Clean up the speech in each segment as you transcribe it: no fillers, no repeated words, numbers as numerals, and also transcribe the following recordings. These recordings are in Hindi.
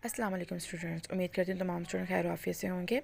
अस्सलाम वालेकुम स्टूडेंट्स, उम्मीद करती हूँ तमाम स्टूडेंट खैर आफियत से होंगे।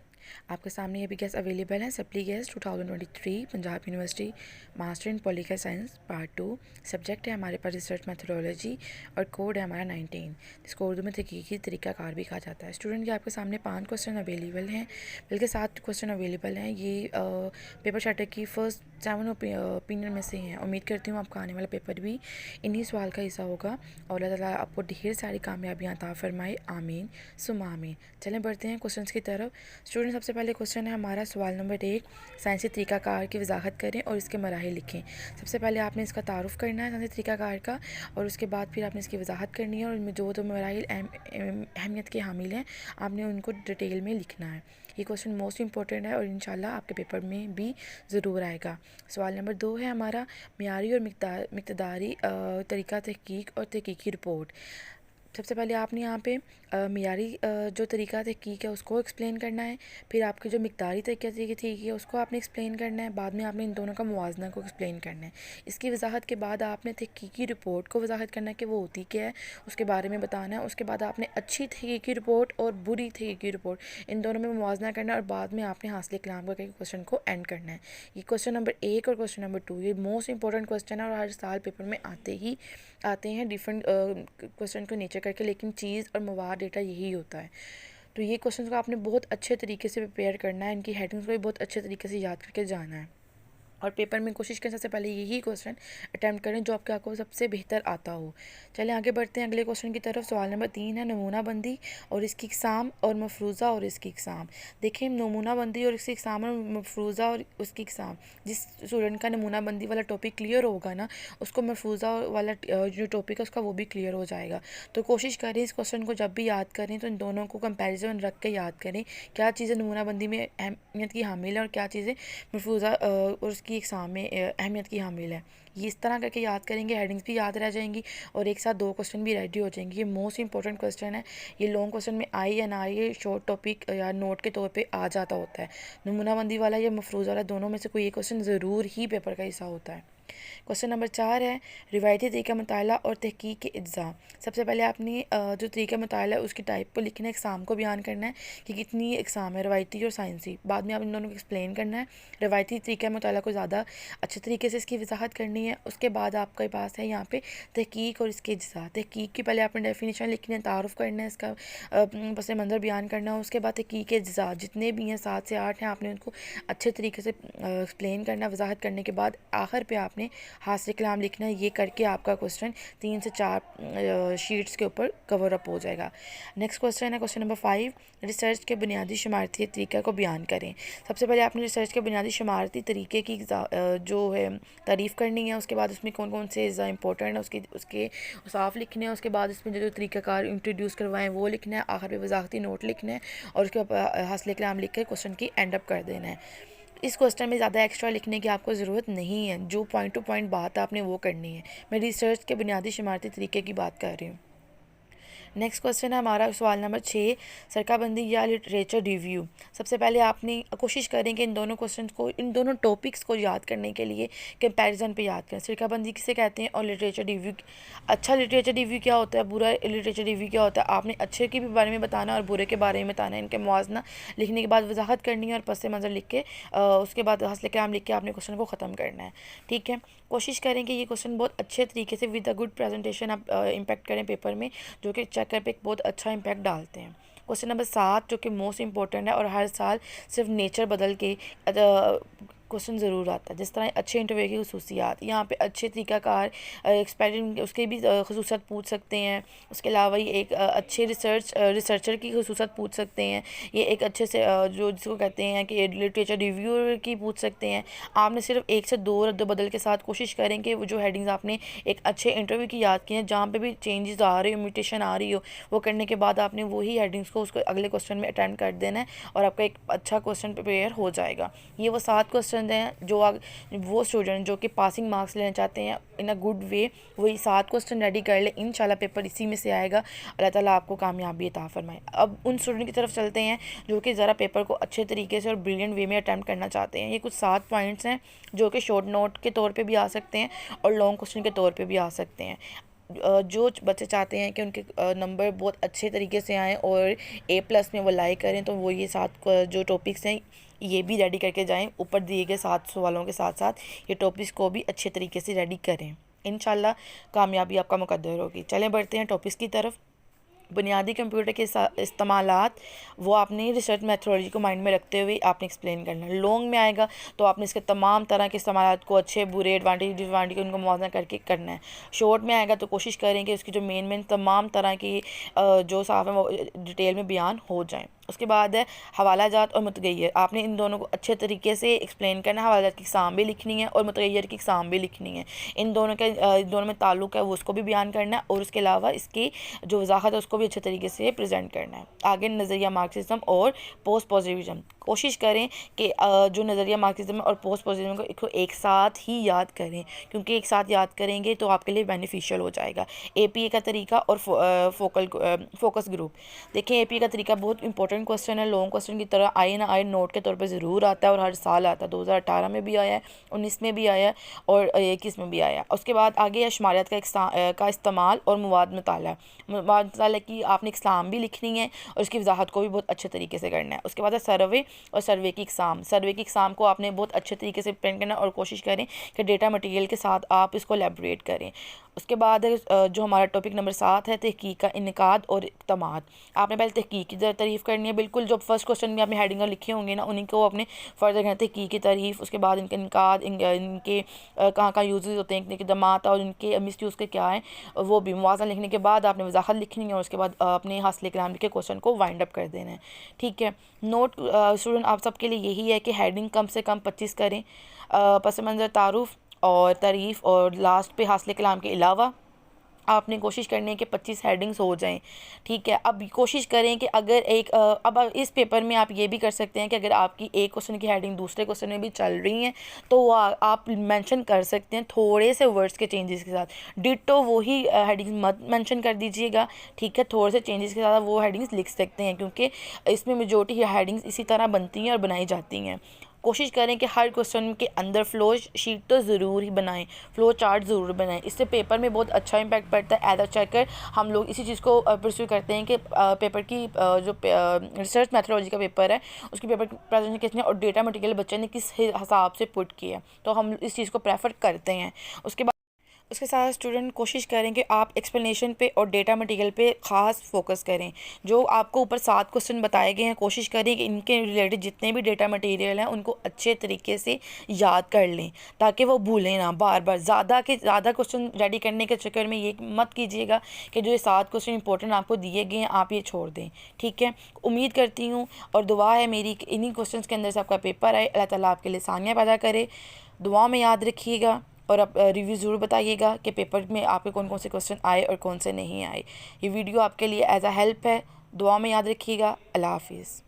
आपके सामने ये भी गैस अवेलेबल है। Supply gas 2023 Punjab university master in political science part 2। Subject है हमारे पास रिसर्च मेथोडोलॉजी और कोड है हमारा 19, जिसको उर्दू में तहकीकी तरीक़ाकार भी कहा जाता है। स्टूडेंट के आपके सामने 5 क्वेश्चन अवेलेबल हैं, बल्कि 7 क्वेश्चन अवेलेबल हैं। ये पेपर चार्टर की फ़र्स्ट 7 ओपिनियन में से हैं। उम्मीद करती हूँ आपका आने वाला पेपर भी इन्हीं सवाल का हिस्सा होगा और अल्लाह ताला आपको ढेर सारी कामयाबियाँ अता फरमाए, आमीन सुम्मा आमीन। चलें बढ़ते हैं क्वेश्चंस की तरफ। स्टूडेंट सबसे पहले क्वेश्चन है हमारा सवाल नंबर 1, साइंसी तरीक़ाकार की वजाहत करें और इसके मराहिल लिखें। सबसे पहले आपने इसका तारुफ़ करना है साइंसी तरीक़ाकार का, और उसके बाद फिर आपने इसकी वजाहत करनी है और इनमें जो मराहिल अहमियत के हामिल हैं आपने उनको डिटेल में लिखना है। ये क्वेश्चन मोस्ट इंपॉर्टेंट है और इंशाल्लाह आपके पेपर में भी ज़रूर आएगा। सवाल नंबर 2 है हमारा मियारी और मिक़दारी तरीक़ा तहक़ीक़ और तहक़ीक़ी रिपोर्ट। सबसे पहले आपने यहाँ पे मियारी जो तरीक़ा तहक़ीक़ है उसको एक्सप्लेन करना है, फिर आपकी जो मिक़दारी तरीक़ा तहक़ीक़ है उसको आपने एक्सप्लेन करना है, बाद में आपने इन दोनों का मुवाज़ना को एक्सप्लेन करना है। इसकी वजाहत के बाद आपने तहक़ीक़ी रिपोर्ट को वजाहत करना है कि वो होती क्या है, उसके बारे में बताना है। उसके बाद आपने अच्छी तहक़ीक़ी रिपोर्ट और बुरी तहक़ीक़ी रिपोर्ट इन दोनों में मुवाज़ना करना है और बाद में आपने हासिल कलाम करके क्वेश्चन को एंड करना है। ये क्वेश्चन नंबर 1 और क्वेश्चन नंबर 2 ये मोस्ट इंपॉर्टेंट क्वेश्चन है और हर साल पेपर में आते हैं डिफरेंट क्वेश्चन को नेचर करके, लेकिन चीज़ और मवाद डेटा यही होता है। तो ये क्वेश्चन को आपने बहुत अच्छे तरीके से प्रिपेयर करना है, इनकी हेडिंग्स को भी बहुत अच्छे तरीके से याद करके जाना है और पेपर में कोशिश करें सबसे पहले यही क्वेश्चन अटैम्प्ट करें जो आपको सबसे बेहतर आता हो। चलें आगे बढ़ते हैं अगले क्वेश्चन की तरफ। सवाल नंबर 3 है नमूना बंदी और इसकी इक़साम और मफरूज़ा और इसकी इक़साम। देखिए नमूना बंदी और इसकी इक़साम और मफरूज़ा और उसकी इक़साम, जिस स्टूडेंट का नमूना बंदी वाला टॉपिक क्लियर होगा ना उसको मफरूज़ा वाला जो टॉपिक है उसका वो भी क्लियर हो जाएगा। तो कोशिश करें इस क्वेश्चन को जब भी याद करें तो इन दोनों को कंपेरिजन रख के याद करें, क्या चीज़ें नमूना बंदी में अहमियत की हामिल है और क्या चीज़ें मफरूज़ा और उसकी एग्ज़ाम में अहमियत की हामिल है। ये इस तरह करके याद करेंगे, हेडिंग्स भी याद रह जाएंगी और एक साथ 2 क्वेश्चन भी रेडी हो जाएंगे। ये मोस्ट इंपॉर्टेंट क्वेश्चन है। ये लॉन्ग क्वेश्चन में आए या ना आए, शॉर्ट टॉपिक या नोट के तौर पे आ जाता होता है। नमूनाबंदी वाला या मफरूज़ वाला दोनों में से कोई एक क्वेश्चन ज़रूर ही पेपर का हिस्सा होता है। क्वेश्चन नंबर 4 है रिवायती तरीक़ा मुताला और तहक़ीक़ के अज्जा। सबसे पहले आपने जो तरीक़ा मुताला है उसकी टाइप को लिखना है, एग्ज़ाम को बयान करना है कि कितनी एग्ज़ाम है रवायती और साइंसी। बाद में आप इन दोनों को एक्सप्लेन करना है। रवायती तरीक़ा मुताला को ज़्यादा अच्छे तरीके से इसकी वजाहत करनी है। उसके बाद आपके पास है यहाँ पे तहक़ीक़ और इसके अज्जा। तहक़ीक़ की पहले आपने डेफिनेशन लिखनी है, तारुफ़ करना है, इसका पस मंज़र बयान करना है। उसके बाद तहक़ीक़ के अज्जा जितने भी हैं 7 से 8 हैं, आपने उनको अच्छे तरीके से एक्सप्लेन करना है। वजाहत करने के बाद आखिर पे आपने हासिल कलाम लिखना है। ये करके आपका क्वेश्चन 3 से 4 शीट्स के ऊपर कवर अप हो जाएगा। नेक्स्ट क्वेश्चन है क्वेश्चन नंबर 5, रिसर्च के बुनियादी शुमारती तरीक़े को बयान करें। सबसे पहले आपने रिसर्च के बुनियादी शुमारती तरीक़े की जो है तारीफ़ करनी है। उसके बाद उसमें कौन कौन से इंपॉर्टेंट है उसके साफ लिखने हैं। उसके बाद इसमें जो तरीक़ाकार इंट्रोड्यूस करवाएं वो लिखना है। आखिर पे वजाहती नोट लिखना है और उसके बाद हासिल कलाम लिख कर क्वेश्चन की एंड अप कर देना है। इस क्वेश्चन में ज़्यादा एक्स्ट्रा लिखने की आपको ज़रूरत नहीं है, जो पॉइंट टू पॉइंट बात आपने वो करनी है। मैं रिसर्च के बुनियादी शुमारती तरीके की बात कर रही हूँ। नेक्स्ट क्वेश्चन है हमारा सवाल नंबर 6, सरकाबंदी या लिटरेचर रिव्यू। सबसे पहले आपने कोशिश करें कि इन दोनों क्वेश्चन को, इन दोनों टॉपिक्स को याद करने के लिए कंपैरिजन पे याद करें। सरकाबंदी किसे कहते हैं और लिटरेचर रिव्यू, अच्छा लिटरेचर रिव्यू क्या होता है, बुरा लिटरेचर रिव्यू क्या होता है। आपने अच्छे के भी बारे में बताना और बुरे के बारे में बताना है। इनके मुआवजना लिखने के बाद वजाहत करनी है और पस मंज़र लिख के उसके बाद हासिल कलाम लिख के आपने क्वेश्चन को ख़त्म करना है। ठीक है, कोशिश करें कि ये क्वेश्चन बहुत अच्छे तरीके से विद अ गुड प्रेजेंटेशन आप इम्पैक्ट करें पेपर में, जो कि चेकर पे एक बहुत अच्छा इम्पैक्ट डालते हैं। क्वेश्चन नंबर 7 जो कि मोस्ट इंपॉर्टेंट है और हर साल सिर्फ नेचर बदल के क्वेश्चन ज़रूर आता है। जिस तरह अच्छे इंटरव्यू की खसूसियात, यहाँ पे अच्छे तरीक़ाकार एक्सपेरिमेंट उसके भी खसूसियात पूछ सकते हैं। उसके अलावा ये एक अच्छे रिसर्चर की खसूसियात पूछ सकते हैं। ये एक अच्छे से जो जिसको कहते हैं कि लिटरेचर रिव्यूअर की पूछ सकते हैं। आपने सिर्फ 1 से 2 रद्द बदल के साथ कोशिश करें कि वो जो हेडिंग्स आपने एक अच्छे इंटरव्यू की याद की हैं, जहाँ पे भी चेंजेस आ रही हो, म्यूटेशन आ रही हो, वो करने के बाद आपने वही हेडिंग्स को उसको अगले क्वेश्चन में अटेम्प्ट कर देना है और आपका एक अच्छा क्वेश्चन प्रिपेयर हो जाएगा। ये वो 7 क्वेश्चन हैं जो वो स्टूडेंट जो कि पासिंग मार्क्स लेना चाहते हैं इन अ गुड वे, वही 7 क्वेश्चन रेडी कर ले। इंशाल्लाह पेपर इसी में से आएगा। अल्लाह ताला आपको कामयाबी अता फरमाए। अब उन स्टूडेंट की तरफ चलते हैं जो कि ज़रा पेपर को अच्छे तरीके से और ब्रिलियंट वे में अटैम्प्ट करना चाहते हैं। ये कुछ 7 पॉइंट्स हैं जो कि शॉर्ट नोट के तौर पे भी आ सकते हैं और लॉन्ग क्वेश्चन के तौर पे भी आ सकते हैं। जो बच्चे चाहते हैं कि उनके नंबर बहुत अच्छे तरीके से आएँ और A+ में वो लाइक करें, तो वो ये 7 जो टॉपिक्स हैं ये भी रेडी करके जाएं। ऊपर दिए गए 7 सवालों के साथ साथ ये टॉपिक्स को भी अच्छे तरीके से रेडी करें। इंशाल्लाह कामयाबी आपका मुकद्दर होगी। चलें बढ़ते हैं टॉपिक्स की तरफ। बुनियादी कंप्यूटर के इस्तेमालात वो आपने रिसर्च मेथोडोलॉजी को माइंड में रखते हुए आपने एक्सप्लेन करना है। लॉन्ग में आएगा तो आपने इसके तमाम तरह के इस्तेमालात को अच्छे बुरे एडवांटेज डिसएडवांटेज उनको मुआवजा करके करना है। शॉर्ट में आएगा तो कोशिश करें कि उसकी जो मेन तमाम तरह की जो साफ है वो डिटेल में बयान हो जाए। उसके बाद है हवाला जात और मुतगैर। आपने इन दोनों को अच्छे तरीके से एक्सप्लेन करना है। हवाला जात की इकसाम भी लिखनी है और मुतगैर की इकसाम भी लिखनी है। इन दोनों में ताल्लुक़ है वो उसको भी बयान करना है और उसके अलावा इसकी जो वजाहत है उसको भी अच्छे तरीके से प्रेजेंट करना है। आगे नज़रिया मार्क्सिज्म और पोस्ट पॉजिटिविज्म। कोशिश करें कि जो नज़रिया मार्क्सिज्म और पोस्ट पॉजिटिविज्म को एक साथ ही याद करें, क्योंकि एक साथ याद करेंगे तो आपके लिए बेनिफिशियल हो जाएगा। APA का तरीका और फोकस ग्रुप। देखें APA का तरीका बहुत इंपॉर्टेंट क्वेश्चन है। लॉन्ग क्वेश्चन की तरह आए ना आए नोट के तौर पर ज़रूर आता है और हर साल आता है। 2018 में भी आया है, 19 में भी आया है और 21 में भी आया है। उसके बाद आगे है शुमारियत का इस्तेमाल और मवाद मुताला की आपने इकसाम भी लिखनी है और उसकी वजाहत को भी बहुत अच्छे तरीके से करना है। उसके बाद है सर्वे और सर्वे की एग्ज़ाम को आपने बहुत अच्छे तरीके से प्रिंट करना और कोशिश करें कि डेटा मटेरियल के साथ आप इसको एलेबोरेट करें। उसके बाद जो हमारा टॉपिक नंबर 7 है तहकीक का इनकाद और इक़्तिमाद। आपने पहले तहकीक की तारीफ़ करनी है। बिल्कुल जो फर्स्ट क्वेश्चन में आपने हेडिंग लिखे होंगे ना उन्हीं को आपने फर्दर करना है। तहकीक की तारीफ़, उसके बाद इनका इनकाद, इनके कहाँ कहाँ यूज़ होते हैं, इनके इक़दामात और इनके मिस यूज़ के क्या हैं वो भी। मुवाज़ना लिखने के बाद आपने वजाहत लिखनी है और उसके बाद अपने हासिल कलाम लिखे क्वेश्चन को वाइंड अप कर देना है। ठीक है। नोट स्टूडेंट आप सबके लिए यही है कि हेडिंग कम से कम 25 करें। पस मंज़र, तारुफ और तारीफ़ और लास्ट पे हासिल कलाम के अलावा आपने कोशिश करनी है कि 25 हेडिंग्स हो जाएं। ठीक है। अब कोशिश करें कि अगर अब इस पेपर में आप ये भी कर सकते हैं कि अगर आपकी एक क्वेश्चन की हेडिंग दूसरे क्वेश्चन में भी चल रही हैं तो वो आप मेंशन कर सकते हैं थोड़े से वर्ड्स के चेंजेस के साथ। डिटो वही हेडिंग्स मत मेंशन कर दीजिएगा। ठीक है। थोड़े से चेंजेस के साथ वो हेडिंग्स लिख सकते हैं, क्योंकि इसमें मेजॉरिटी हेडिंग्स इसी तरह बनती हैं और बनाई जाती हैं। कोशिश करें कि हर क्वेश्चन के अंदर फ़्लो शीट तो ज़रूर ही बनाएं, फ़्लो चार्ट ज़रूर बनाएं। इससे पेपर में बहुत अच्छा इम्पैक्ट पड़ता है। एज अ चेकर हम लोग इसी चीज़ को परस्यू करते हैं कि पेपर की जो रिसर्च मैथोडोलॉजी का पेपर है उसकी पेपर प्रेजेंटेशन किसने और डेटा मटेरियल बच्चे ने किस हिसाब से पुट किया, तो हम इस चीज़ को प्रेफर करते हैं। उसके साथ स्टूडेंट कोशिश करें कि आप एक्सप्लेनेशन पे और डेटा मटेरियल पे ख़ास फोकस करें। जो आपको ऊपर 7 क्वेश्चन बताए गए हैं कोशिश करें कि इनके रिलेटेड जितने भी डेटा मटेरियल हैं उनको अच्छे तरीके से याद कर लें ताकि वो भूलें ना बार बार। ज़्यादा क्वेश्चन रेडी करने के चक्कर में ये मत कीजिएगा कि जो ये 7 क्वेश्चन इंपॉर्टेंट आपको दिए गए हैं आप ये छोड़ दें। ठीक है। उम्मीद करती हूँ और दुआ है मेरी कि इन्हीं क्वेश्चन के अंदर से आपका पेपर आए। अल्लाह ताला आपके लिए आसानियाँ पैदा करे। दुआ में याद रखिएगा और आप रिव्यू ज़रूर बताइएगा कि पेपर में आपके कौन कौन से क्वेश्चन आए और कौन से नहीं आए। ये वीडियो आपके लिए एज अ हेल्प है। दुआ में याद रखिएगा। अल्लाह हाफिज़।